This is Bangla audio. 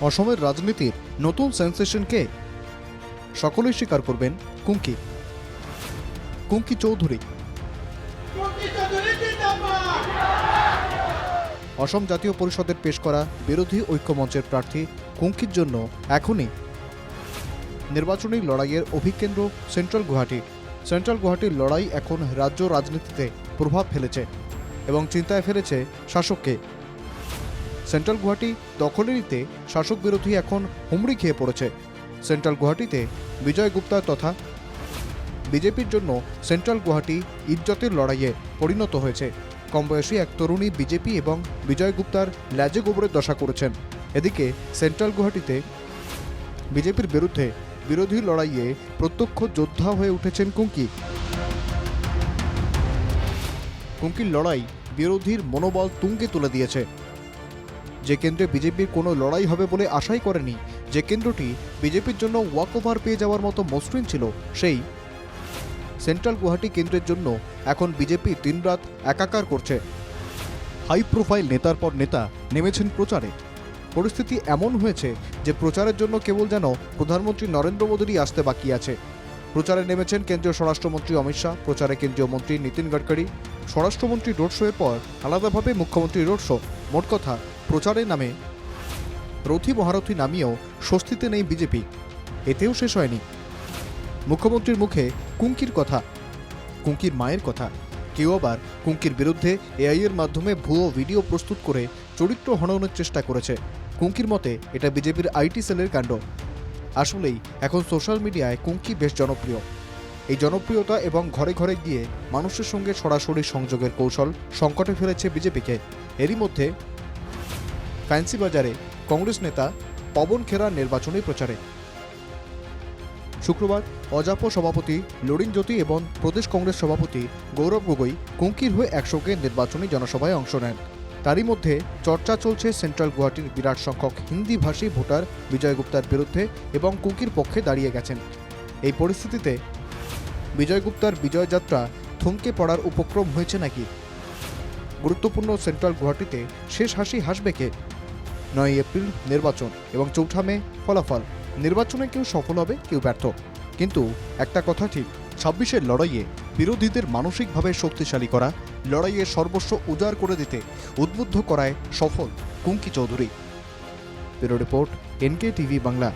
অসমের রাজনীতির নতুন সেন্সেশন কে? সকলেই স্বীকার করবেন কুঙ্কি চৌধুরী। অসম জাতীয় পরিষদের পেশ করা বিরোধী ঐক্যমঞ্চের প্রার্থী কুঙ্কির জন্য এখনই নির্বাচনী লড়াইয়ের অভিকেন্দ্র সেন্ট্রাল গুয়াহাটির লড়াই এখন রাজ্য রাজনীতিতে প্রভাব ফেলেছে এবং চিন্তায় ফেলেছে শাসককে। সেন্ট্রাল গুয়াহাটি দখলে নিতে শাসক বিরোধী এখন হুমড়ি খেয়ে পড়েছে। সেন্ট্রাল গুয়াহাটিতে বিজয় গুপ্তা তথা বিজেপির জন্য সেন্ট্রাল গুয়াহাটি ইজ্জতের লড়াইয়ে পরিণত হয়েছে। কম বয়সী এক তরুণী বিজেপি এবং বিজয় গুপ্তার ল্যাজে গোবরের দশা করেছেন। এদিকে সেন্ট্রাল গুয়াহাটিতে বিজেপির বিরুদ্ধে বিরোধী লড়াইয়ে প্রত্যক্ষ যোদ্ধা হয়ে উঠেছেন কুঙ্কির লড়াই বিরোধীর মনোবল তুঙ্গে তুলে দিয়েছে। যে কেন্দ্রে বিজেপির কোনো লড়াই হবে বলে আশাই করেনি, যে কেন্দ্রটি বিজেপির জন্য ওয়াক ওভার পেয়ে যাওয়ার মতো মসৃণ ছিল, সেই সেন্ট্রাল গুয়াহাটি কেন্দ্রের জন্য এখন বিজেপি দিনরাত একাকার করছে। হাই প্রোফাইল নেতার পর নেতা নেমেছেন প্রচারে। পরিস্থিতি এমন হয়েছে যে প্রচারের জন্য কেবল যেন প্রধানমন্ত্রী নরেন্দ্র মোদীরই আসতে বাকি আছে। প্রচারে নেমেছেন কেন্দ্রীয় স্বরাষ্ট্রমন্ত্রী অমিত শাহ, প্রচারে কেন্দ্রীয় মন্ত্রী নীতিন গডকরি, স্বরাষ্ট্রমন্ত্রী রোড শোয়ের পর আলাদাভাবে মুখ্যমন্ত্রী রোড শো। মোট কথা, প্রচারে নামে রথী মহারথী নামিয়েও স্বস্তিতে নেই বিজেপি। এতেও শেষ হয়নি। মুখ্যমন্ত্রীর মুখে কুঙ্কির কথা, কুঙ্কির মায়ের কথা। কেউ আবার কুঙ্কির বিরুদ্ধে এআইয়ের মাধ্যমে ভুয়ো ভিডিও প্রস্তুত করে চরিত্র হননের চেষ্টা করেছে। কুঙ্কির মতে এটা বিজেপির আইটি সেলের কাণ্ড। আসলেই এখন সোশ্যাল মিডিয়ায় কুঙ্কি বেশ জনপ্রিয়। এই জনপ্রিয়তা এবং ঘরে ঘরে গিয়ে মানুষের সঙ্গে সরাসরি সংযোগের কৌশল সংকটে ফেলেছে বিজেপিকে। এরই মধ্যে ফ্যান্সিবাজারে কংগ্রেস নেতা পবন খেরার নির্বাচনী প্রচারে শুক্রবার অজাপ সভাপতি লরিন জ্যোতি এবং প্রদেশ কংগ্রেস সভাপতি গৌরব গগৈ কুঙ্কির হয়ে একসঙ্গে নির্বাচনী জনসভায় অংশ নেন। তারই মধ্যে চর্চা চলছে সেন্ট্রাল গুয়াহাটির বিরাট সংখ্যক হিন্দিভাষী ভোটার বিজয় গুপ্তার বিরুদ্ধে এবং কুঙ্কির পক্ষে দাঁড়িয়ে গেছেন। এই পরিস্থিতিতে বিজয় গুপ্তার বিজয় যাত্রা থমকে পড়ার উপক্রম হয়েছে নাকি? গুরুত্বপূর্ণ সেন্ট্রাল গুয়াহাটিতে শেষ হাসি হাসবে কে? 9 এপ্রিল নির্বাচন এবং 4 মে ফলাফল। নির্বাচনে কেউ সফল হবে, কেউ ব্যর্থ। কিন্তু একটা কথা ঠিক, 26-এর লড়াইয়ে বিরোধীদের মানসিকভাবে শক্তিশালী করা, লড়াইয়ে সর্বস্ব উজাড় করে দিতে উদ্বুদ্ধ করায় সফল Kunki Chowdhury. Bureau report, NK TV Bangla.